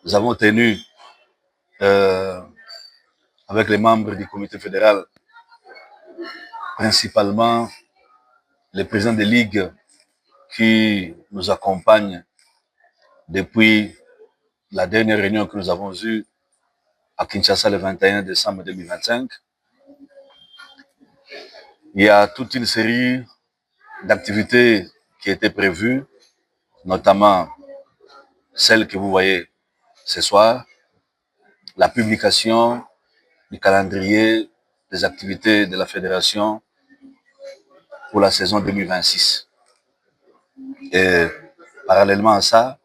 Nous avons tenu euh, avec les membres du comité fédéral, principalement les présidents des ligues qui nous accompagnent depuis la dernière réunion que nous avons eue à Kinshasa le 21 décembre 2025. Il y a toute une série d'activités qui étaient prévues, notamment celle que vous voyez ce soir, la publication du calendrier des activités de la fédération pour la saison 2026. Et parallèlement à ça,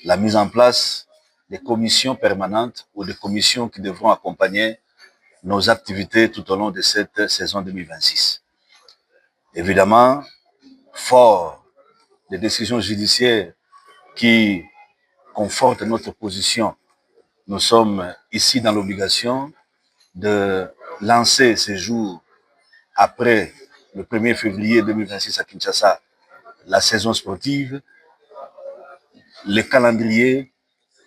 la mise en place des commissions permanentes ou des commissions qui devront accompagner nos activités tout au long de cette saison 2026. Évidemment, fort des décisions judiciaires qui confortent notre position, nous sommes ici dans l'obligation de lancer ces jours après le 1er février 2026 à Kinshasa la saison sportive, le calendrier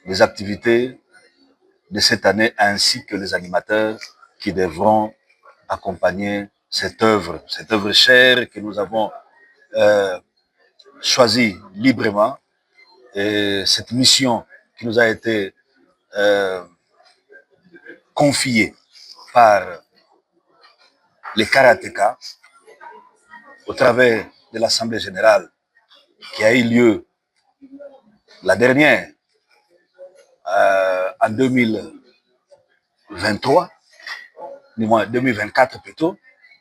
des activités de cette année ainsi que les animateurs qui devront accompagner cette œuvre chère que nous avons choisie librement, et cette mission qui nous a été confiée par les karatékas au travers de l'Assemblée générale qui a eu lieu la dernière en 2023, du moins 2024 plutôt,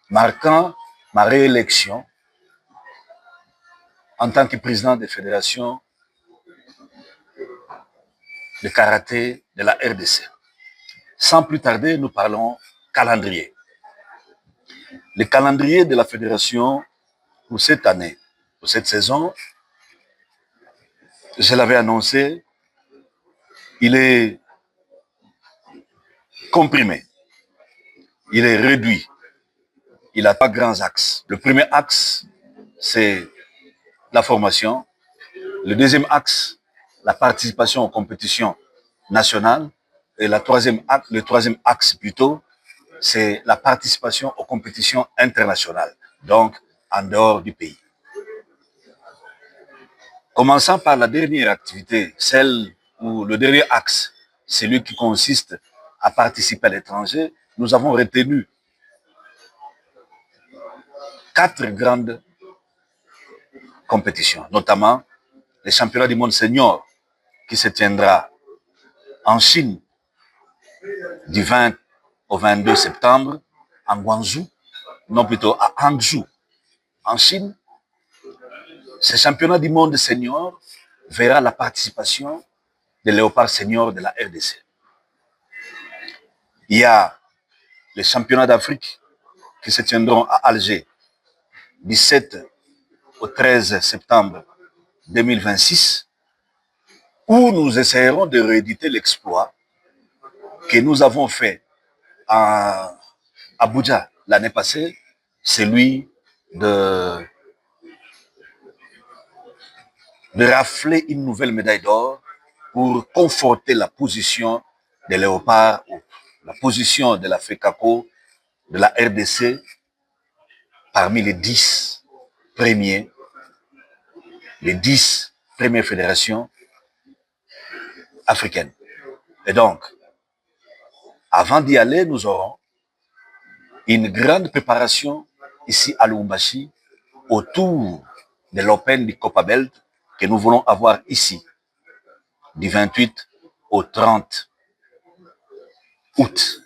marquant ma réélection en tant que président de fédération de karaté de la RDC. Sans plus tarder, nous parlons calendrier. Le calendrier de la fédération pour cette année, pour cette saison, je l'avais annoncé, il est comprimé, il est réduit, il n'a pas grands axes. Le premier axe, c'est la formation. Le deuxième axe, la participation aux compétitions nationales. Et le troisième axe plutôt, c'est la participation aux compétitions internationales, donc en dehors du pays. Commençant par la dernière activité, celle où le dernier axe, celui qui consiste à participer à l'étranger, nous avons retenu 4 grandes compétitions, notamment les championnats du monde senior qui se tiendra en Chine du 20 au 22 septembre, en Guangzhou, non plutôt à Hangzhou, en Chine. Ce championnat du monde senior verra la participation des léopards seniors de la RDC. Il y a les championnats d'Afrique qui se tiendront à Alger, du 7 au 13 septembre 2026, où nous essayerons de rééditer l'exploit que nous avons fait à Abuja l'année passée, celui de rafler une nouvelle médaille d'or pour conforter la position des léopards, la position de la FECACO, de la RDC, parmi les 10 premières fédérations africaines. Et donc, avant d'y aller, nous aurons une grande préparation ici à Lubumbashi autour de l'Open du Copa Belt que nous voulons avoir ici, du 28 au 30 août.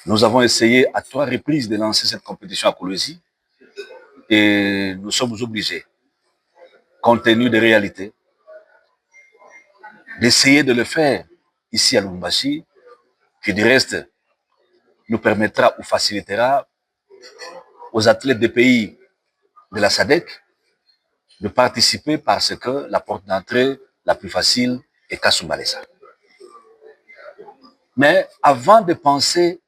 Nous avons essayé à 3 reprises de lancer cette compétition à Kolwezi et nous sommes obligés, compte tenu des réalités, d'essayer de le faire ici à Lubumbashi, qui du reste nous permettra ou facilitera aux athlètes des pays de la SADC de participer parce que la porte d'entrée la plus facile est Kasumbalesa. Mais avant de penser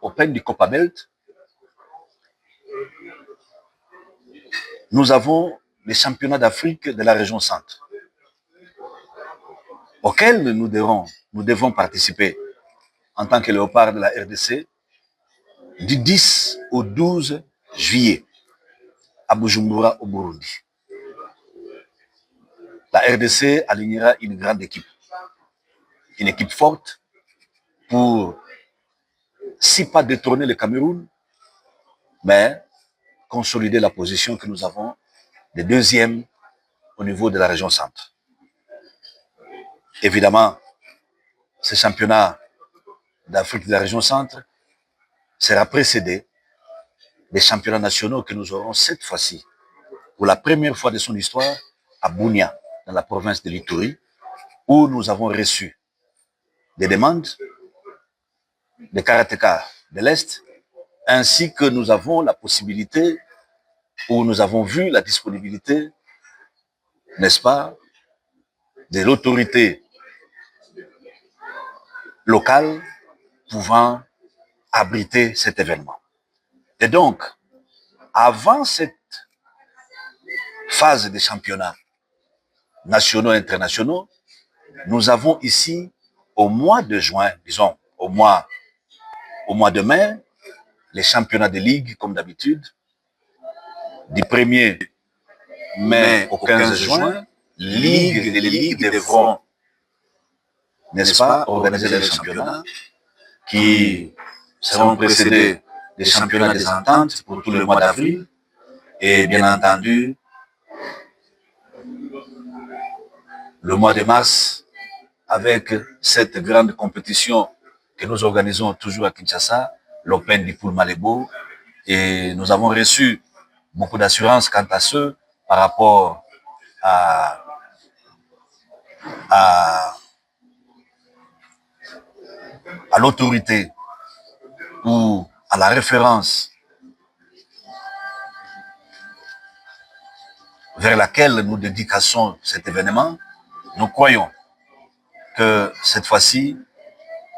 au Open du Copa Belt, nous avons les championnats d'Afrique de la région centre. auquel nous devons participer en tant que léopard de la RDC du 10 au 12 juillet à Bujumbura au Burundi. La RDC alignera une grande équipe forte pour, si pas détrôner le Cameroun, mais consolider la position que nous avons de deuxième au niveau de la région centre. Évidemment, ce championnat d'Afrique de la région centre sera précédé des championnats nationaux que nous aurons cette fois-ci, pour la première fois de son histoire, à Bunia, dans la province de l'Ituri, où nous avons reçu des demandes des karatékas de l'Est, ainsi que nous avons la possibilité, où nous avons vu la disponibilité, n'est-ce pas, de l'autorité locale pouvant abriter cet événement. Et donc, avant cette phase des championnats nationaux et internationaux, nous avons ici, au mois de juin, disons, au mois de mai, les championnats de ligue, comme d'habitude, du 1er mai au 15 juin, les ligues devront, n'est-ce pas, organiser les championnats qui seront précédés des championnats des ententes pour tout le mois d'avril et bien entendu le mois de mars avec cette grande compétition que nous organisons toujours à Kinshasa, l'Open du Poul Malebo, et nous avons reçu beaucoup d'assurance quant à ce par rapport à l'autorité ou à la référence vers laquelle nous dédicassons cet événement. Nous croyons que cette fois-ci,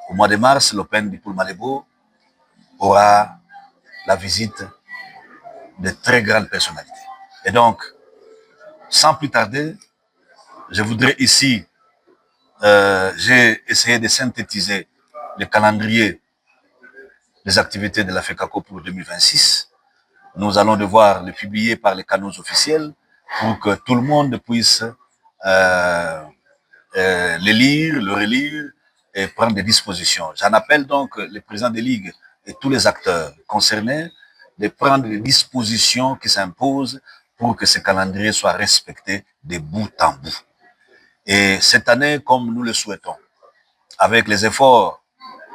au mois de mars, l'Open du Poul Malebo aura la visite de très grandes personnalités. Et donc, sans plus tarder, je voudrais ici, j'ai essayé de synthétiser le calendrier des activités de la FECACO pour 2026. Nous allons devoir le publier par les canaux officiels pour que tout le monde puisse le lire, le relire et prendre des dispositions. J'en appelle donc les présidents des ligues et tous les acteurs concernés de prendre des dispositions qui s'imposent pour que ce calendrier soit respecté de bout en bout. Et cette année, comme nous le souhaitons, avec les efforts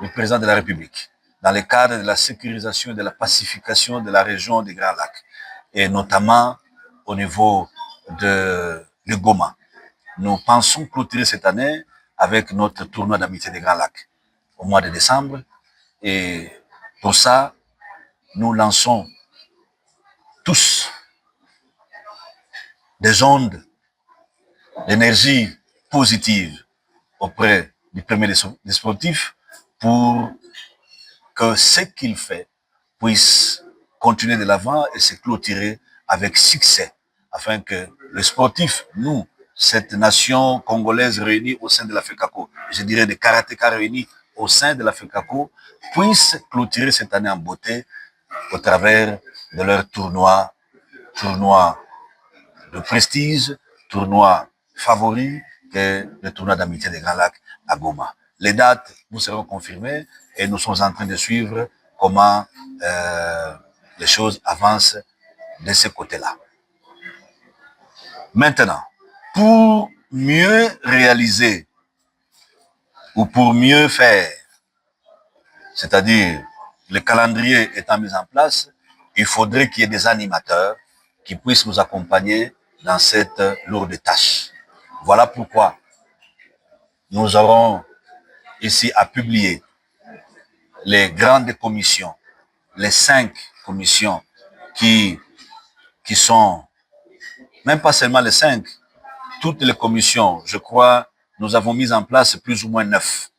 du président de la République, dans le cadre de la sécurisation et de la pacification de la région des Grands Lacs, et notamment au niveau de Goma, nous pensons clôturer cette année avec notre tournoi d'amitié des Grands Lacs au mois de décembre. Et pour ça, nous lançons tous des ondes d'énergie positive auprès du premier des sportifs pour que ce qu'il fait puisse continuer de l'avant et se clôturer avec succès, afin que les sportifs, nous, cette nation congolaise réunie au sein de la FECACO, je dirais des karatékas réunis au sein de la FECACO, puissent clôturer cette année en beauté au travers de leur tournoi de prestige, tournoi favori, que le tournoi d'amitié des Grands Lacs à Goma. Les dates nous seront confirmées et nous sommes en train de suivre comment les choses avancent de ce côté-là. Maintenant, pour mieux réaliser ou pour mieux faire, c'est-à-dire le calendrier étant mis en place, il faudrait qu'il y ait des animateurs qui puissent nous accompagner dans cette lourde tâche. Voilà pourquoi nous aurons ici à publier les grandes commissions, les 5 commissions qui sont, même pas seulement les 5, toutes les commissions, je crois, nous avons mis en place plus ou moins 9,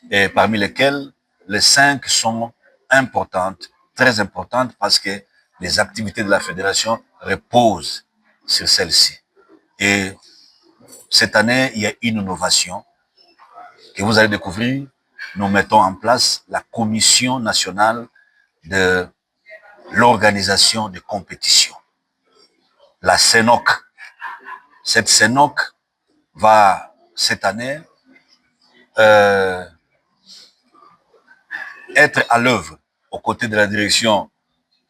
et parmi lesquelles les 5 sont importantes, très importantes, parce que les activités de la fédération reposent sur celles-ci. Et cette année, il y a une innovation, que vous allez découvrir, nous mettons en place la Commission nationale de l'organisation de compétition, la CENOC. Cette CENOC va, cette année, être à l'œuvre aux côtés de la direction,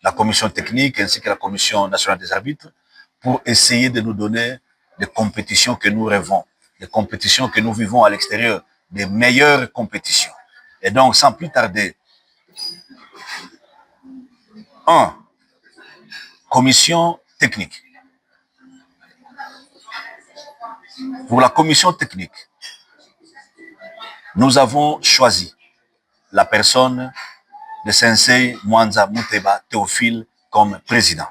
la commission technique ainsi que la commission nationale des arbitres pour essayer de nous donner des compétitions que nous rêvons, des compétitions que nous vivons à l'extérieur, des meilleures compétitions. Et donc, sans plus tarder, commission technique. Pour la commission technique, nous avons choisi la personne de Sensei Mwanza Muteba Théophile comme président.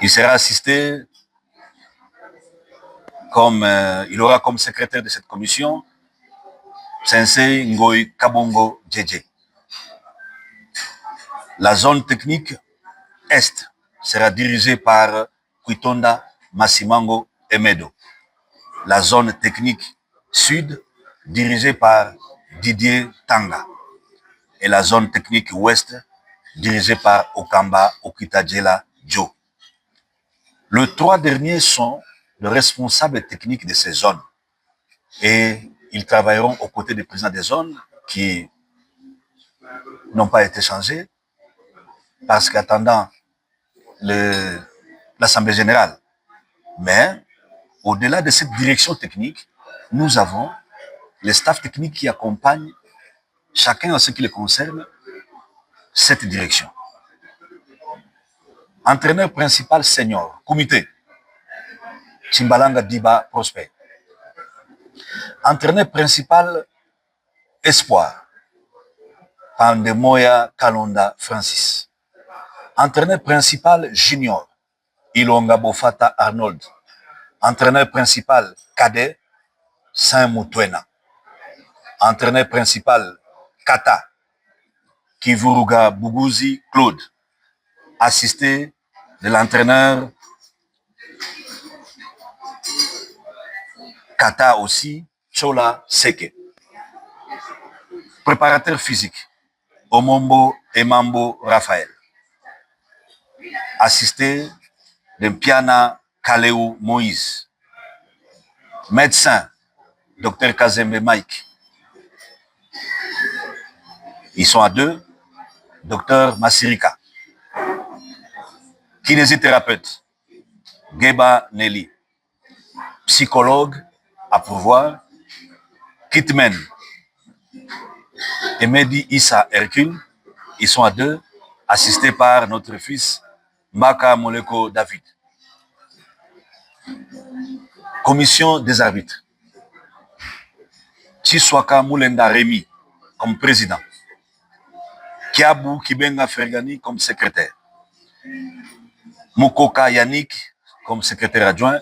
Il sera assisté il aura comme secrétaire de cette commission Sensei Ngoy Kabongo Djedje. La zone technique Est sera dirigée par Kwitonda Masimango Emedo. La zone technique Sud dirigée par Didier Tanga. Et la zone technique Ouest dirigée par Okamba Okitadjela Joe. Les trois derniers sont les responsables techniques de ces zones. Et ils travailleront aux côtés des présidents des zones qui n'ont pas été changés parce qu'attendant l'Assemblée générale. Mais au-delà de cette direction technique, nous avons les staffs techniques qui accompagnent chacun en ce qui les concerne cette direction. Entraîneur principal senior, comité, Chimbalanga Diba Prosper. Entraîneur principal espoir, Pandemoya Kalonda Francis. Entraîneur principal junior, Ilonga Bofata Arnold. Entraîneur principal cadet, Saint-Moutouena. Entraîneur principal Kata, Kivuruga Buguzi Claude. Assisté de l'entraîneur Kata aussi, Chola Seke. Préparateur physique, Omombo Emambo Raphaël. Assisté de Piana Kaleu Moïse. Médecin, Dr Kazembe Mike. Ils sont à deux, Dr Masirika. Kinésithérapeute, Geba Nelly. Psychologue à pourvoir, Kitmen. Emedi Issa Hercule. Ils sont à deux, assistés par notre fils Mbaka Moleko David. Commission des arbitres. Chiswaka Moulenda Rémi comme président. Kiabu Kibenga Fergani comme secrétaire. Mukoka Yannick comme secrétaire adjoint.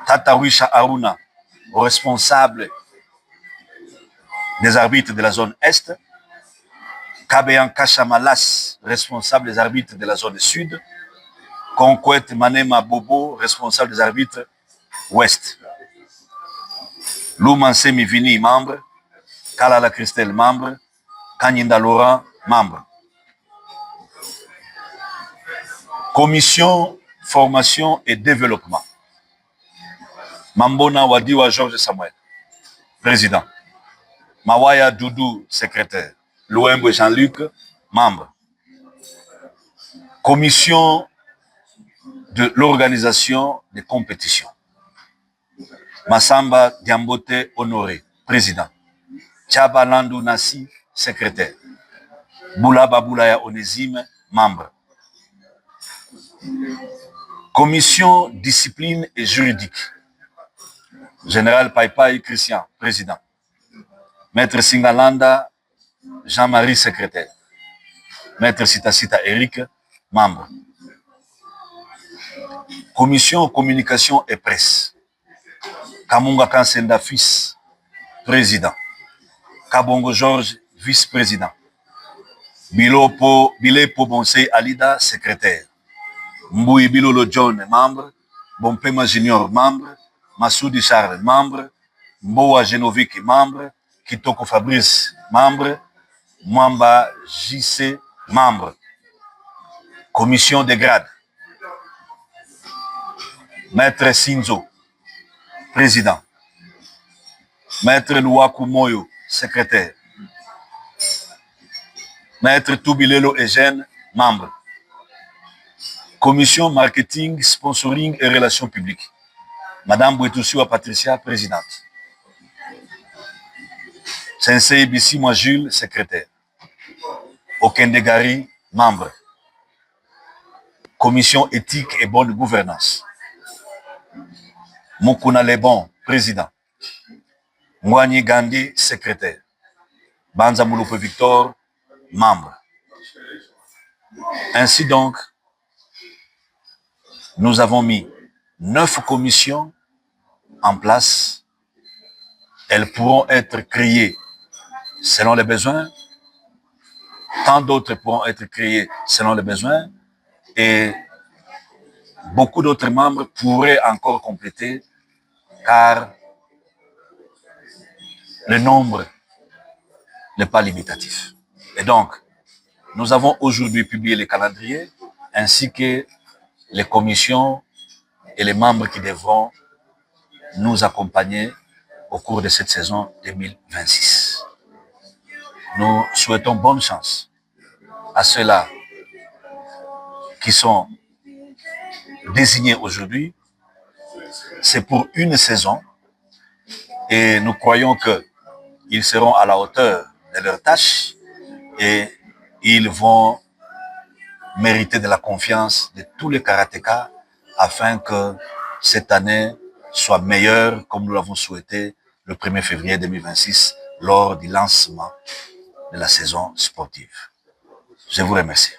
Tatawisha Aruna, responsable des arbitres de la zone Est. Kabeyan Kachamalas, responsable des arbitres de la zone Sud. Conquête Manema Bobo, responsable des arbitres Ouest. Loumanse Mivini, membre. Kalala Christelle, membre. Kanyinda Laurent, membre. Commission formation et développement. Mambona Wadiwa Georges Samuel, président. Mawaya Doudou, secrétaire. Louembe Jean-Luc, membre. Commission de l'organisation des compétitions. Massamba Diambote Honoré, président. Tchaba Landou Nassi, secrétaire. Boulaba Boulaya Onésime, membre. Commission discipline et juridique. Général Paipai Christian, président. Maître Singalanda, Jean-Marie, secrétaire. Maître Sita Eric, membre. Commission communication et presse. Kamunga Kansenda, fils, président. Kabongo Georges, vice-président. Bilepo Bonsei Alida, secrétaire. Mbouy Bilolo John, membre. Bompema Junior, membre. Massoudi Charles, membre. Mboa Genovic, membre. Kitoko Fabrice, membre. Mwamba JC, membre. Commission des grades. Maître Sinzo, président. Maître Louakou Moyo, secrétaire. Maître Toubilelo Eugène, membre. Commission marketing, sponsoring et relations publiques. Madame Bouetoussiwa Patricia, présidente. Sensei Bissimwa Jules, secrétaire. Okendegari, membre. Commission éthique et bonne gouvernance. Mukuna Lebon, président. Mwani Gandhi, secrétaire. Banza Mouloupe Victor, membre. Ainsi donc, nous avons mis 9 commissions en place. Elles pourront être créées selon les besoins. Tant d'autres pourront être créées selon les besoins. Et beaucoup d'autres membres pourraient encore compléter car le nombre n'est pas limitatif. Et donc, nous avons aujourd'hui publié les calendriers ainsi que les commissions et les membres qui devront nous accompagner au cours de cette saison 2026. Nous souhaitons bonne chance à ceux-là qui sont désignés aujourd'hui. C'est pour une saison et nous croyons qu'ils seront à la hauteur de leurs tâches et ils vont mériter de la confiance de tous les karatékas afin que cette année soit meilleure comme nous l'avons souhaité le 1er février 2026 lors du lancement de la saison sportive. Je vous remercie.